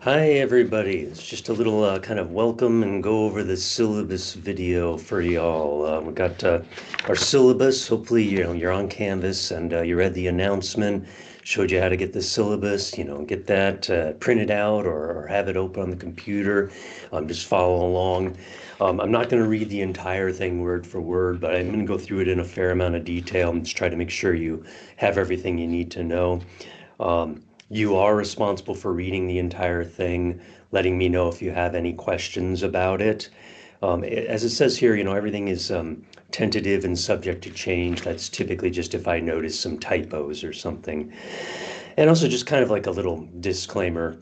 Hi everybody, it's just a little kind of welcome and go over the syllabus video for y'all. We got our syllabus. Hopefully, you're on Canvas and you read the announcement, showed you how to get the syllabus, get that printed out or have it open on the computer. Just follow along. I'm not going to read the entire thing word for word, but I'm going to go through it in a fair amount of detail and just try to make sure you have everything you need to know. You are responsible for reading the entire thing, letting me know if you have any questions about it. As it says here, everything is tentative and subject to change. That's typically just if I notice some typos or something. And also just kind of like a little disclaimer.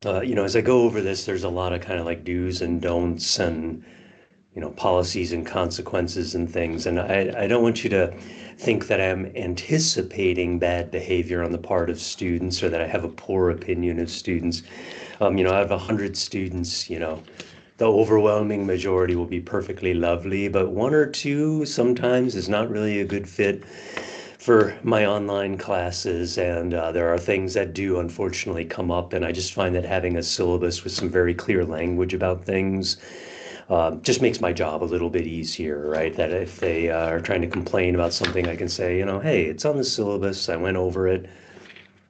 As I go over this, there's a lot of kind of like do's and don'ts and policies and consequences and things. And I don't want you to think that I'm anticipating bad behavior on the part of students or that I have a poor opinion of students. Out of 100 students, the overwhelming majority will be perfectly lovely, but one or two sometimes is not really a good fit for my online classes. And there are things that do unfortunately come up. And I just find that having a syllabus with some very clear language about things just makes my job a little bit easier, right? That if they are trying to complain about something, I can say, hey, it's on the syllabus. I went over it.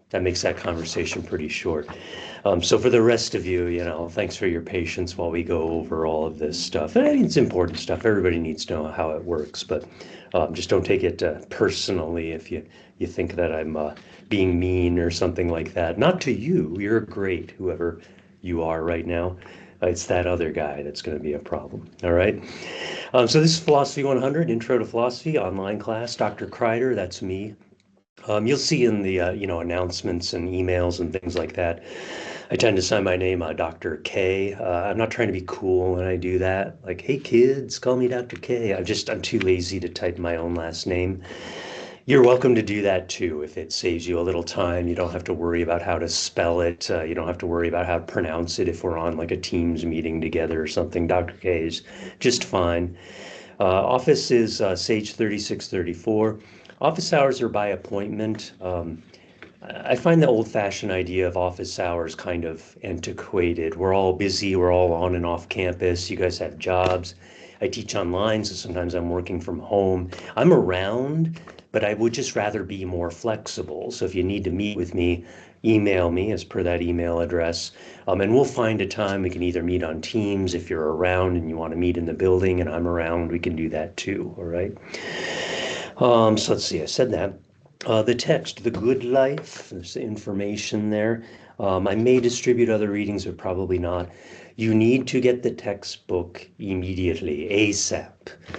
That makes that conversation pretty short. So for the rest of you, thanks for your patience while we go over all of this stuff. And I think it's important stuff. Everybody needs to know how it works, but just don't take it personally if you think that I'm being mean or something like that. Not to you. You're great, whoever you are right now. It's that other guy that's going to be a problem. All right. So this is Philosophy 100, Intro to Philosophy, online class. Dr. Kreider, that's me. You'll see in the announcements and emails and things like that. I tend to sign my name Dr. K. I'm not trying to be cool when I do that. Like, hey kids, call me Dr. K. I'm too lazy to type my own last name. You're welcome to do that too if it saves you a little time. You don't have to worry about how to spell it. You don't have to worry about how to pronounce it if we're on like a Teams meeting together or something. Dr. K is just fine. Office is Sage 3634. Office hours are by appointment. I find the old-fashioned idea of office hours kind of antiquated. We're all busy, we're all on and off campus. You guys have jobs. I teach online, so sometimes I'm working from home. I'm around, but I would just rather be more flexible. So if you need to meet with me, email me as per that email address. And we'll find a time. We can either meet on Teams if you're around and you want to meet in the building and I'm around, we can do that too, all right? So let's see, I said that. The text, The Good Life, there's the information there. I may distribute other readings, but probably not. You need to get the textbook immediately, ASAP.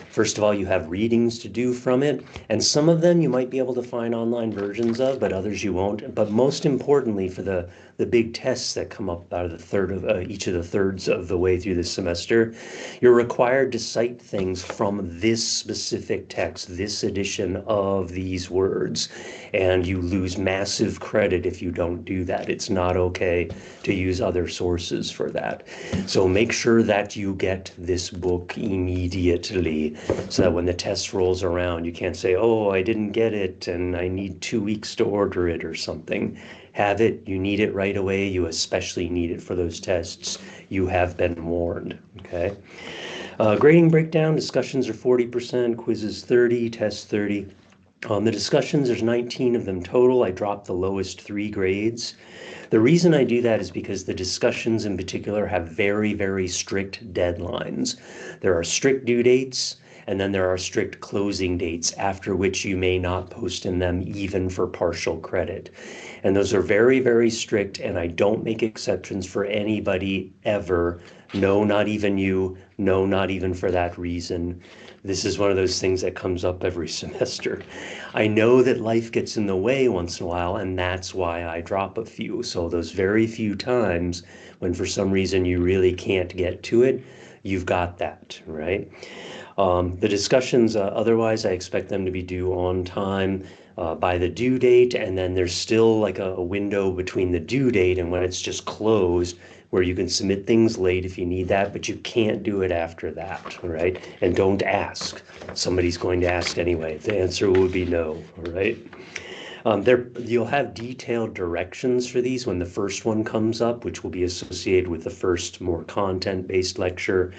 First of all, you have readings to do from it, and some of them you might be able to find online versions of, but others you won't. But most importantly, for the big tests that come up out of the third of each of the thirds of the way through the semester, you're required to cite things from this specific text, this edition of these words, and you lose massive credit if you don't do that. It's not okay to use other sources for that. So make sure that you get this book immediately so that when the test rolls around, you can't say, oh, I didn't get it and I need 2 weeks to order it or something. Have it, you need it right away. You especially need it for those tests. You have been warned, okay? Grading breakdown, discussions are 40%, quizzes 30, tests 30. The discussions, there's 19 of them total. I dropped the lowest 3 grades. The reason I do that is because the discussions in particular have very, very strict deadlines. There are strict due dates, and then there are strict closing dates after which you may not post in them even for partial credit. And those are very, very strict, and I don't make exceptions for anybody ever. No, not even you. No, not even for that reason. This is one of those things that comes up every semester. I know that life gets in the way once in a while, and that's why I drop a few. So those very few times when for some reason you really can't get to it, you've got that, right? The discussions, otherwise, I expect them to be due on time by the due date, and then there's still like a window between the due date and when it's just closed where you can submit things late if you need that, but you can't do it after that, right? And don't ask. Somebody's going to ask anyway. The answer would be no, all right? You'll have detailed directions for these when the first one comes up, which will be associated with the first more content-based lecture.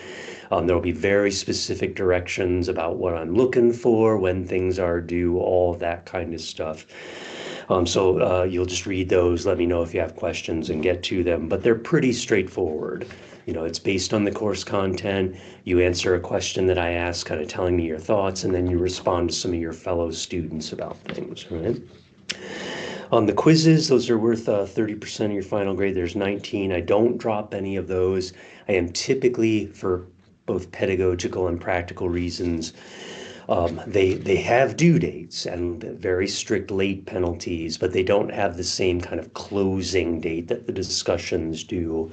There will be very specific directions about what I'm looking for, when things are due, all that kind of stuff. So you'll just read those, let me know if you have questions and get to them, but they're pretty straightforward. It's based on the course content. You answer a question that I ask, kind of telling me your thoughts, and then you respond to some of your fellow students about things, right? On the quizzes, those are worth 30% of your final grade. There's 19. I don't drop any of those. I am typically, for both pedagogical and practical reasons, they have due dates and very strict late penalties, but they don't have the same kind of closing date that the discussions do.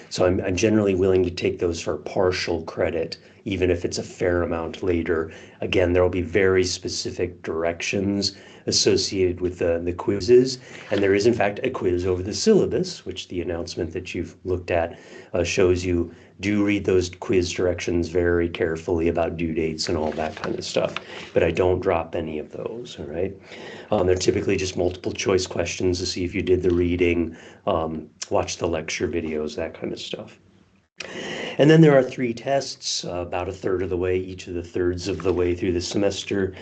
So I'm generally willing to take those for partial credit, even if it's a fair amount later. Again, there will be very specific directions associated with the quizzes. And there is, in fact, a quiz over the syllabus, which the announcement that you've looked at shows you. Do read those quiz directions very carefully about due dates and all that kind of stuff. But I don't drop any of those, all right? They're typically just multiple choice questions to see if you did the reading, watch the lecture videos, that kind of stuff. And then there are 3 tests, about a third of the way, each of the thirds of the way through the semester.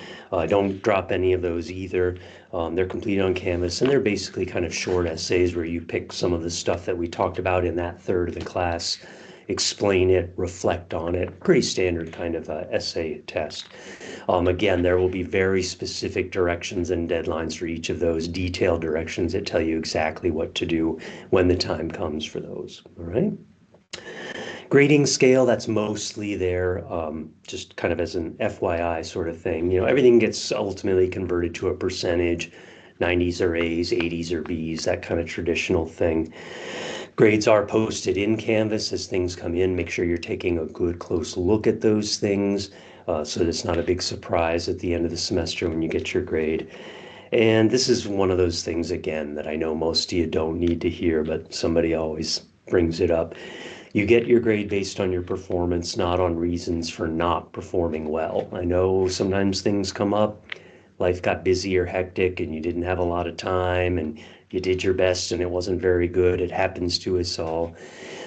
Don't drop any of those either. They're complete on Canvas, and they're basically kind of short essays where you pick some of the stuff that we talked about in that third of the class, explain it, reflect on it. Pretty standard kind of essay test. Again, there will be very specific directions and deadlines for each of those, detailed directions that tell you exactly what to do when the time comes for those, all right? Grading scale, that's mostly there, just kind of as an FYI sort of thing. Everything gets ultimately converted to a percentage. 90s are A's, 80s are B's, that kind of traditional thing. Grades are posted in Canvas as things come in. Make sure you're taking a good close look at those things so that it's not a big surprise at the end of the semester when you get your grade. And this is one of those things, again, that I know most of you don't need to hear, but somebody always brings it up. You get your grade based on your performance, not on reasons for not performing well. I know sometimes things come up, life got busy or hectic and you didn't have a lot of time and you did your best and it wasn't very good. It happens to us all.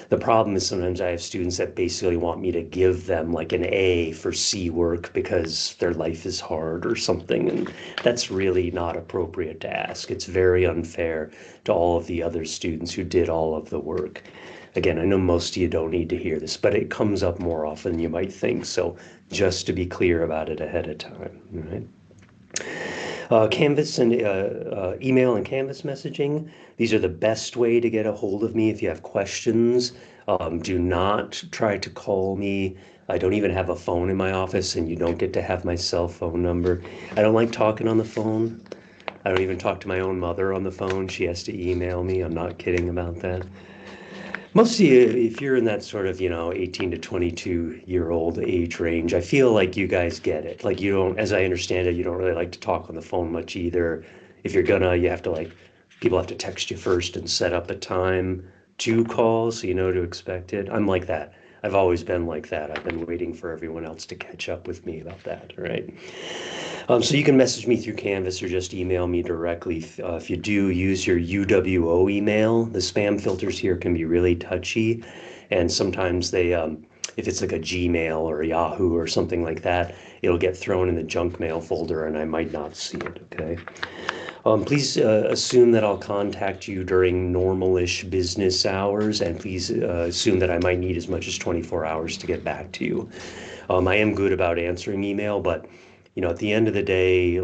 The problem is sometimes I have students that basically want me to give them like an A for C work because their life is hard or something, and that's really not appropriate to ask. It's very unfair to all of the other students who did all of the work. Again, I know most of you don't need to hear this, but it comes up more often than you might think. So just to be clear about it ahead of time, right? Canvas and email and Canvas messaging. These are the best way to get a hold of me if you have questions. Do not try to call me. I don't even have a phone in my office, and you don't get to have my cell phone number. I don't like talking on the phone. I don't even talk to my own mother on the phone. She has to email me. I'm not kidding about that. Most of you, if you're in that sort of, 18 to 22-year-old age range, I feel like you guys get it. Like you don't, as I understand it, you don't really like to talk on the phone much either. If you're gonna, you have to people have to text you first and set up a time to call so you know to expect it. I'm like that. I've always been like that. I've been waiting for everyone else to catch up with me about that, right? So you can message me through Canvas or just email me directly. If you do, use your UWO email. The spam filters here can be really touchy, and sometimes they, if it's like a Gmail or a Yahoo or something like that, it'll get thrown in the junk mail folder and I might not see it, okay? Please assume that I'll contact you during normal-ish business hours, and please assume that I might need as much as 24 hours to get back to you. I am good about answering email, but at the end of the day,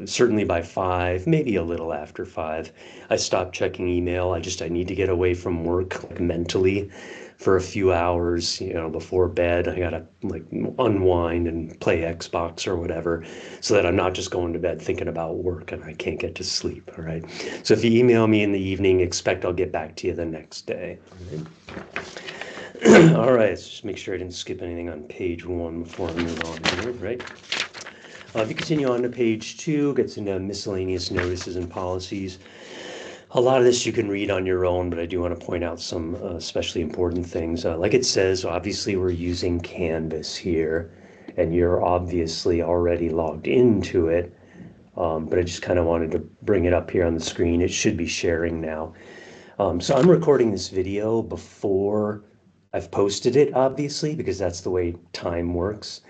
certainly by 5, maybe a little after 5, I stop checking email. I need to get away from work mentally for a few hours, before bed. I gotta unwind and play Xbox or whatever so that I'm not just going to bed thinking about work and I can't get to sleep, all right? So if you email me in the evening, expect I'll get back to you the next day, all right? All right, let's just make sure I didn't skip anything on page 1 before I move on here, right? If you continue on to page 2, gets into miscellaneous notices and policies. A lot of this you can read on your own, but I do want to point out some especially important things. Like it says, obviously we're using Canvas here, and you're obviously already logged into it. but I just kind of wanted to bring it up here on the screen. It should be sharing now. So I'm recording this video before I've posted it, obviously, because that's the way time works.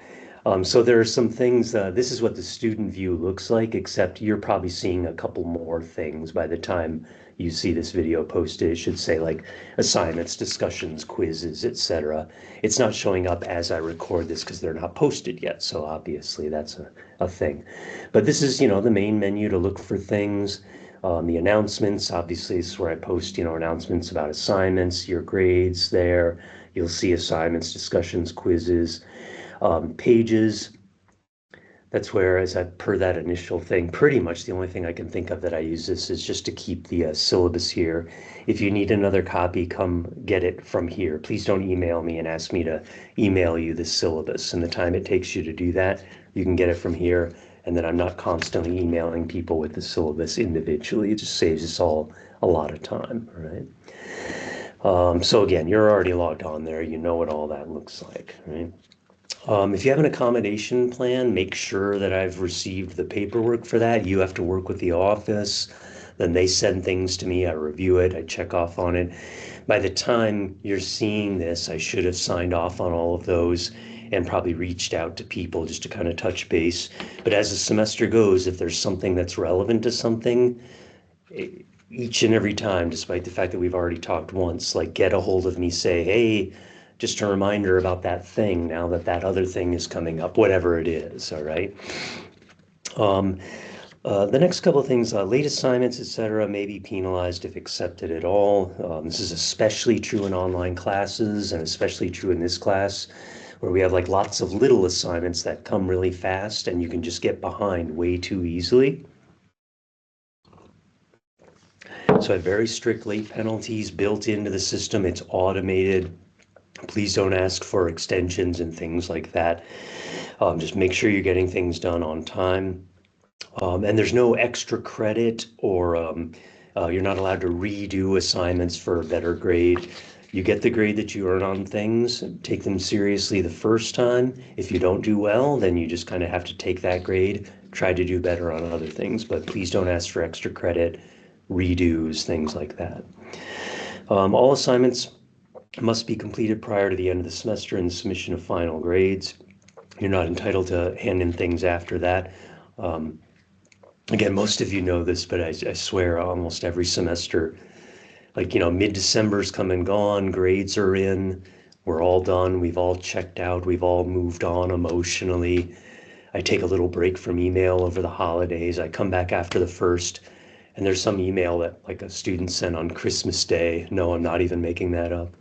So there are some things, this is what the student view looks like, except you're probably seeing a couple more things by the time you see this video posted. It should say like assignments, discussions, quizzes, etc. It's not showing up as I record this because they're not posted yet. So obviously that's a thing. But this is, the main menu to look for things. The announcements, obviously, this is where I post, announcements about assignments, your grades there. You'll see assignments, discussions, quizzes. Pages, that's where, as I per that initial thing, pretty much the only thing I can think of that I use this is just to keep the syllabus here. If you need another copy, come get it from here. Please don't email me and ask me to email you the syllabus. And the time it takes you to do that, you can get it from here. And then I'm not constantly emailing people with the syllabus individually. It just saves us all a lot of time, all right? So again, you're already logged on there. You know what all that looks like, right? If you have an accommodation plan, make sure that I've received the paperwork for that. You have to work with the office. Then they send things to me. I review it. I check off on it. By the time you're seeing this, I should have signed off on all of those and probably reached out to people just to kind of touch base. But as the semester goes, if there's something that's relevant to something, each and every time, despite the fact that we've already talked once, like get a hold of me, say, hey, just a reminder about that thing now that that other thing is coming up, whatever it is, all right? The next couple of things, late assignments, etc., may be penalized if accepted at all. This is especially true in online classes and especially true in this class where we have like lots of little assignments that come really fast and you can just get behind way too easily. So I have very strict late penalties built into the system. It's automated. Please don't ask for extensions and things like that. Just make sure you're getting things done on time. And there's no extra credit or you're not allowed to redo assignments for a better grade. You get the grade that you earn on things, take them seriously the first time. If you don't do well, then you just kind of have to take that grade, try to do better on other things, but please don't ask for extra credit, redos, things like that. All assignments must be completed prior to the end of the semester and the submission of final grades. You're not entitled to hand in things after that. Again, most of you know this, but I swear almost every semester, like, mid-December's come and gone, grades are in, we're all done, we've all checked out, we've all moved on emotionally. I take a little break from email over the holidays. I come back after the first, and there's some email that like a student sent on Christmas Day. No, I'm not even making that up.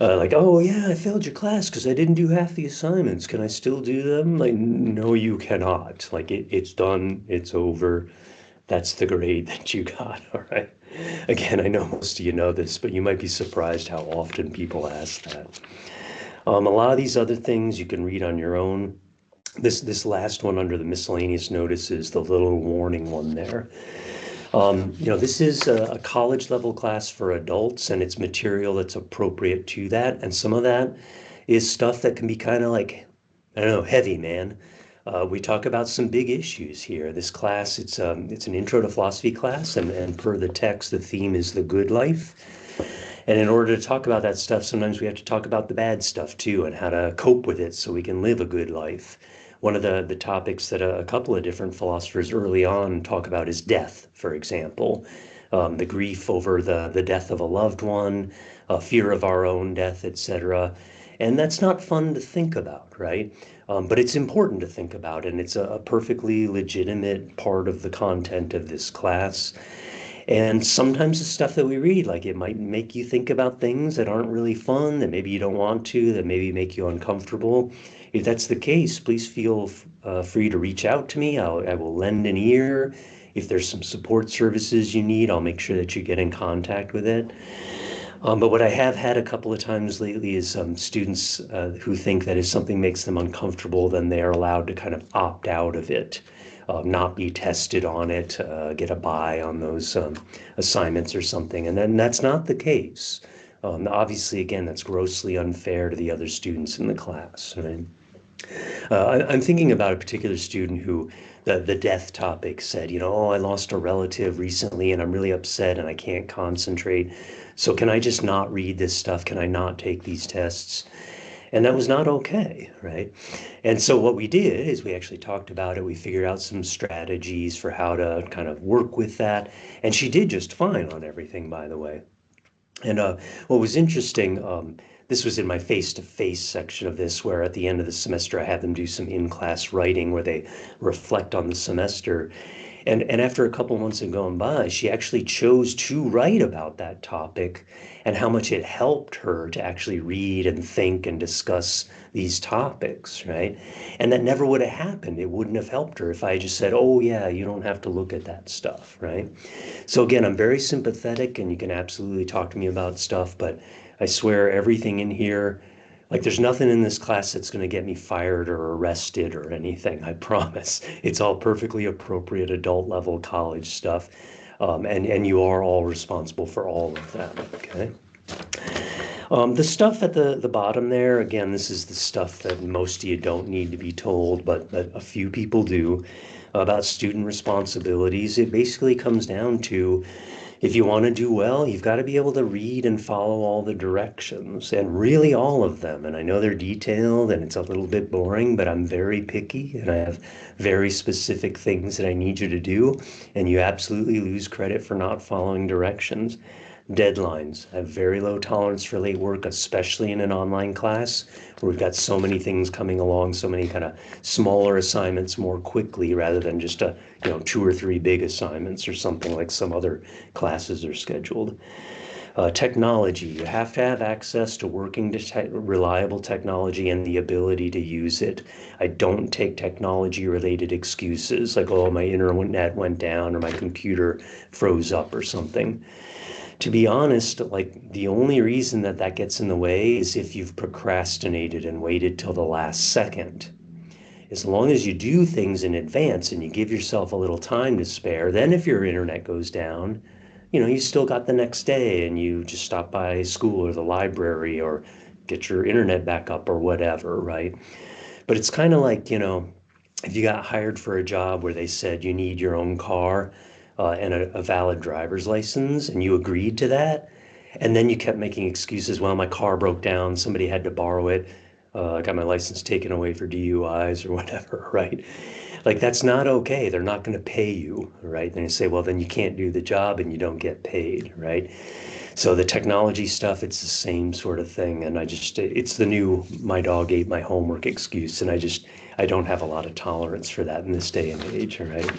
Like, oh yeah, I failed your class because I didn't do half the assignments. Can I still do them? Like, no, you cannot. Like, it's done, it's over. That's the grade that you got, all right? Again, I know most of you know this, but you might be surprised how often people ask that. A lot of these other things you can read on your own. This last one under the miscellaneous notice is the little warning one there. This is a college level class for adults and it's material that's appropriate to that. And some of that is stuff that can be kind of like, I don't know, heavy, man. We talk about some big issues here. This class, it's an intro to philosophy class, and per the text, the theme is the good life. And in order to talk about that stuff, sometimes we have to talk about the bad stuff too and how to cope with it so we can live a good life. One of the topics that a couple of different philosophers early on talk about is death, for example. The grief over the death of a loved one, fear of our own death, etc. And that's not fun to think about, right? But it's important to think about, and it's a perfectly legitimate part of the content of this class. And sometimes the stuff that we read, like it might make you think about things that aren't really fun, that maybe you don't want to, that maybe make you uncomfortable. If that's the case, please feel free to reach out to me. I will lend an ear. If there's some support services you need, I'll make sure that you get in contact with it. But what I have had a couple of times lately is students who think that if something makes them uncomfortable, then they are allowed to kind of opt out of it, not be tested on it, get a buy on those assignments or something. And then that's not the case. Obviously, again, that's grossly unfair to the other students in the class. Right? I'm thinking about a particular student who the death topic said, oh, I lost a relative recently and I'm really upset and I can't concentrate. So can I just not read this stuff? Can I not take these tests? And that was not okay, right? And so what we did is we actually talked about it. We figured out some strategies for how to kind of work with that. And she did just fine on everything, by the way. And what was interesting, this was in my face-to-face section of this, where at the end of the semester I had them do some in-class writing where they reflect on the semester. And after a couple months had gone by, she actually chose to write about that topic and how much it helped her to actually read and think and discuss these topics, right? And that never would have happened. It wouldn't have helped her if I just said, oh, yeah, you don't have to look at that stuff, right? So again, I'm very sympathetic and you can absolutely talk to me about stuff, but I swear everything in here, like there's nothing in this class that's going to get me fired or arrested or anything, I promise. It's all perfectly appropriate adult level college stuff. And you are all responsible for all of that, okay? The stuff at the bottom there, again, this is the stuff that most of you don't need to be told, but a few people do about student responsibilities. It basically comes down to if you want to do well, you've got to be able to read and follow all the directions and really all of them. And I know they're detailed and it's a little bit boring, but I'm very picky and I have very specific things that I need you to do. And you absolutely lose credit for not following directions. Deadlines. I have very low tolerance for late work, especially in an online class where we've got so many things coming along, so many kind of smaller assignments more quickly rather than just two or three big assignments or something like some other classes are scheduled. Technology. You have to have access to working reliable technology and the ability to use it. I don't take technology related excuses like, oh, my internet went down or my computer froze up or something. To be honest, like the only reason that that gets in the way is if you've procrastinated and waited till the last second. As long as you do things in advance and you give yourself a little time to spare, then if your internet goes down, you still got the next day and you just stop by school or the library or get your internet back up or whatever, right? But it's kind of like, if you got hired for a job where they said you need your own car and a valid driver's license, and you agreed to that, and then you kept making excuses. Well, my car broke down, somebody had to borrow it, I got my license taken away for DUIs or whatever, right? Like that's not okay. They're not going to pay you, right? Then you say, well, then you can't do the job and you don't get paid, right? So the technology stuff, it's the same sort of thing. And it's the new my dog ate my homework excuse. And I don't have a lot of tolerance for that in this day and age, right?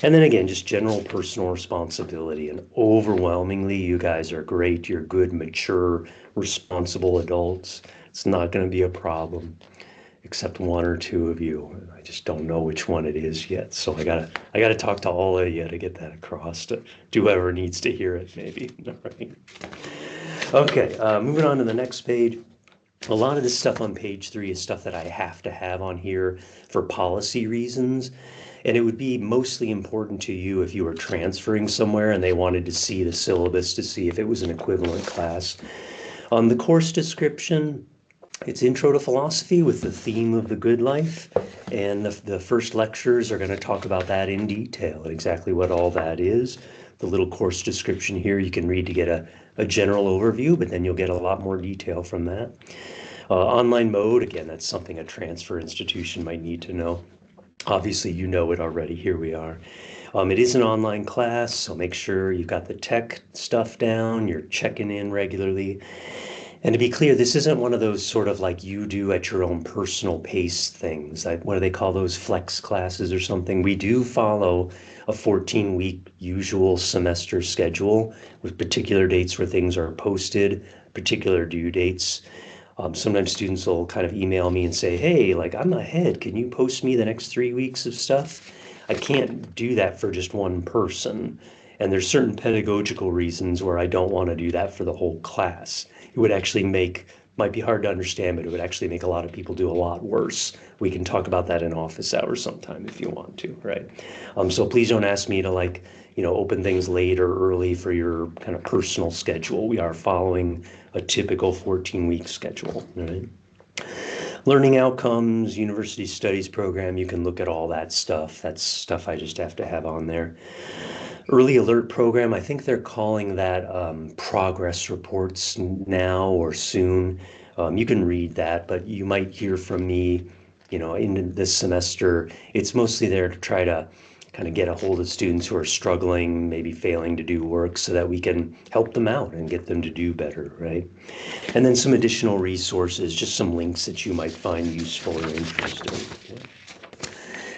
And then again, just general personal responsibility. And overwhelmingly, you guys are great. You're good, mature, responsible adults. It's not going to be a problem, except one or two of you. I just don't know which one it is yet. So I gotta talk to all of you to get that across to whoever needs to hear it, maybe. All right. Okay, moving on to the next page. A lot of this stuff on page 3 is stuff that I have to have on here for policy reasons. And it would be mostly important to you if you were transferring somewhere and they wanted to see the syllabus to see if it was an equivalent class. On the course description, it's Intro to Philosophy with the theme of the good life. And the first lectures are going to talk about that in detail and exactly what all that is. The little course description here you can read to get a general overview, but then you'll get a lot more detail from that. Online mode, again, that's something a transfer institution might need to know. Obviously, you know it already. Here we are. It is an online class, so make sure you've got the tech stuff down, you're checking in regularly. And to be clear, this isn't one of those sort of like you do at your own personal pace things. What do they call those, flex classes or something? We do follow a 14-week usual semester schedule with particular dates where things are posted, particular due dates. Sometimes students will kind of email me and say, hey, like I'm ahead. Can you post me the next 3 weeks of stuff? I can't do that for just one person. And there's certain pedagogical reasons where I don't want to do that for the whole class. It would actually might be hard to understand, but it would actually make a lot of people do a lot worse. We can talk about that in office hours sometime if you want to, right? So please don't ask me to open things late or early for your kind of personal schedule. We are following a typical 14-week schedule, right? Learning outcomes, university studies program, you can look at all that stuff. That's stuff I just have to have on there. Early alert program, I think they're calling that progress reports now or soon. You can read that, but you might hear from me, in this semester. It's mostly there to try to kind of get a hold of students who are struggling, maybe failing to do work so that we can help them out and get them to do better, right? And then some additional resources, just some links that you might find useful or interesting. Yeah.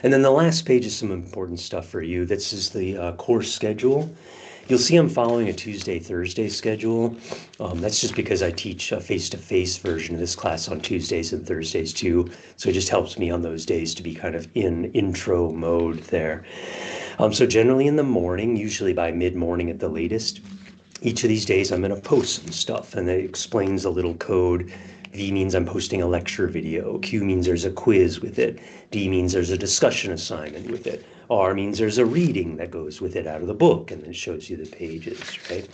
And then the last page is some important stuff for you. This is the course schedule. You'll see I'm following a Tuesday-Thursday schedule. That's just because I teach a face-to-face version of this class on Tuesdays and Thursdays too. So it just helps me on those days to be kind of in intro mode there. So generally in the morning, usually by mid-morning at the latest, each of these days I'm going to post some stuff, and it explains a little code. V means I'm posting a lecture video. Q means there's a quiz with it. D means there's a discussion assignment with it. R means there's a reading that goes with it out of the book and then shows you the pages, right?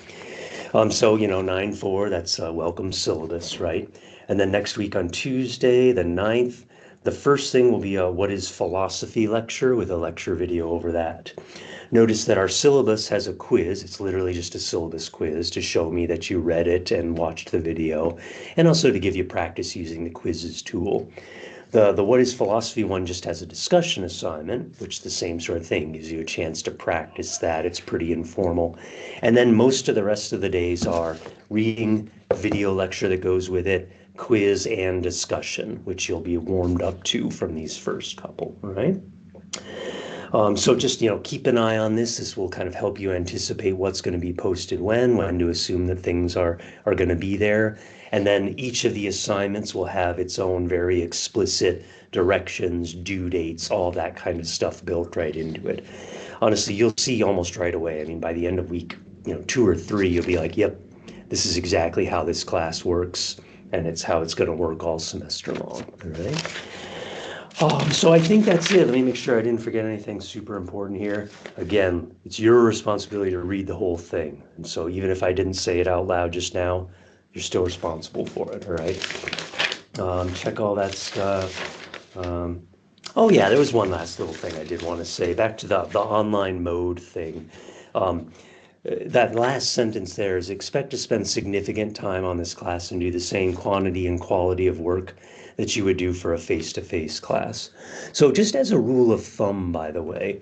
So, 9-4, that's a welcome syllabus, right? And then next week on Tuesday, the 9th, the first thing will be a What is Philosophy lecture with a lecture video over that. Notice that our syllabus has a quiz. It's literally just a syllabus quiz to show me that you read it and watched the video, and also to give you practice using the quizzes tool. The What is Philosophy one just has a discussion assignment, which the same sort of thing gives you a chance to practice that. It's pretty informal. And then most of the rest of the days are reading, video lecture that goes with it, quiz, and discussion, which you'll be warmed up to from these first couple, all right? So just, keep an eye on this. This will kind of help you anticipate what's going to be posted when to assume that things are going to be there. And then each of the assignments will have its own very explicit directions, due dates, all that kind of stuff built right into it. Honestly, you'll see almost right away. I mean, by the end of week, 2 or 3, you'll be like, yep, this is exactly how this class works, and it's how it's going to work all semester long, all right? So I think that's it. Let me make sure I didn't forget anything super important here. Again, it's your responsibility to read the whole thing. And so even if I didn't say it out loud just now, you're still responsible for it, all right? Check all that stuff. Oh yeah, there was one last little thing I did want to say. Back to the online mode thing. That last sentence there is expect to spend significant time on this class and do the same quantity and quality of work that you would do for a face-to-face class. So just as a rule of thumb, by the way,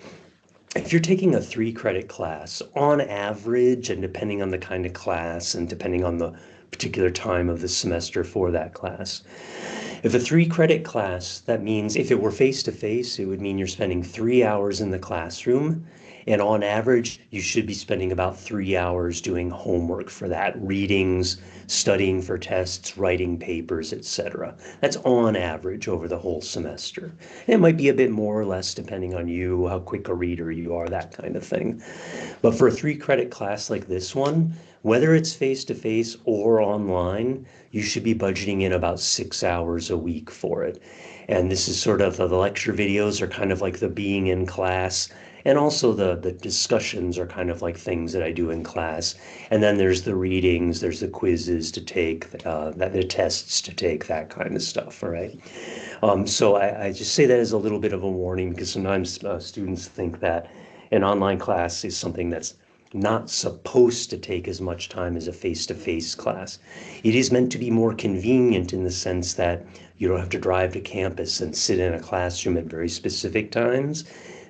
if you're taking a 3-credit class, on average, and depending on the kind of class and depending on the particular time of the semester for that class, if a 3-credit class, that means if it were face-to-face, it would mean you're spending 3 hours in the classroom. And on average, you should be spending about 3 hours doing homework for that, readings, studying for tests, writing papers, etc. That's on average over the whole semester. And it might be a bit more or less depending on you, how quick a reader you are, that kind of thing. But for a 3-credit class like this one, whether it's face-to-face or online, you should be budgeting in about 6 hours a week for it. And this is sort of the lecture videos are kind of like the being in class. And also the discussions are kind of like things that I do in class. And then there's the readings, there's the quizzes to take, the tests to take, that kind of stuff, all right? So I just say that as a little bit of a warning because sometimes students think that an online class is something that's not supposed to take as much time as a face-to-face class. It is meant to be more convenient in the sense that you don't have to drive to campus and sit in a classroom at very specific times.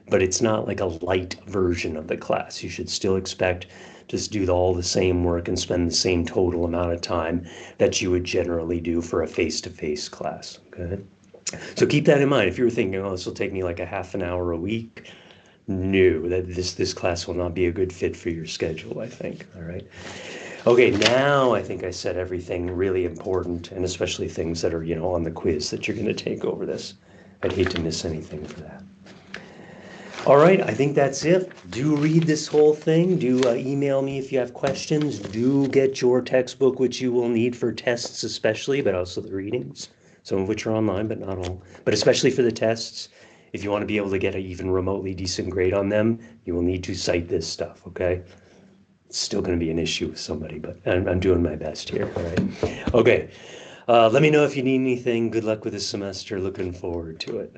But it's not like a light version of the class. You should still expect to do all the same work and spend the same total amount of time that you would generally do for a face-to-face class, okay? So keep that in mind. If you were thinking, oh, this will take me like a half an hour a week, no, that this class will not be a good fit for your schedule, I think, all right? Okay, now I think I said everything really important, and especially things that are, on the quiz that you're going to take over this. I'd hate to miss anything for that. All right, I think that's it. Do read this whole thing. Do email me if you have questions. Do get your textbook, which you will need for tests especially, but also the readings, some of which are online, but not all. But especially for the tests, if you want to be able to get an even remotely decent grade on them, you will need to cite this stuff, okay? It's still going to be an issue with somebody, but I'm doing my best here, all right? Okay. Let me know if you need anything. Good luck with this semester. Looking forward to it.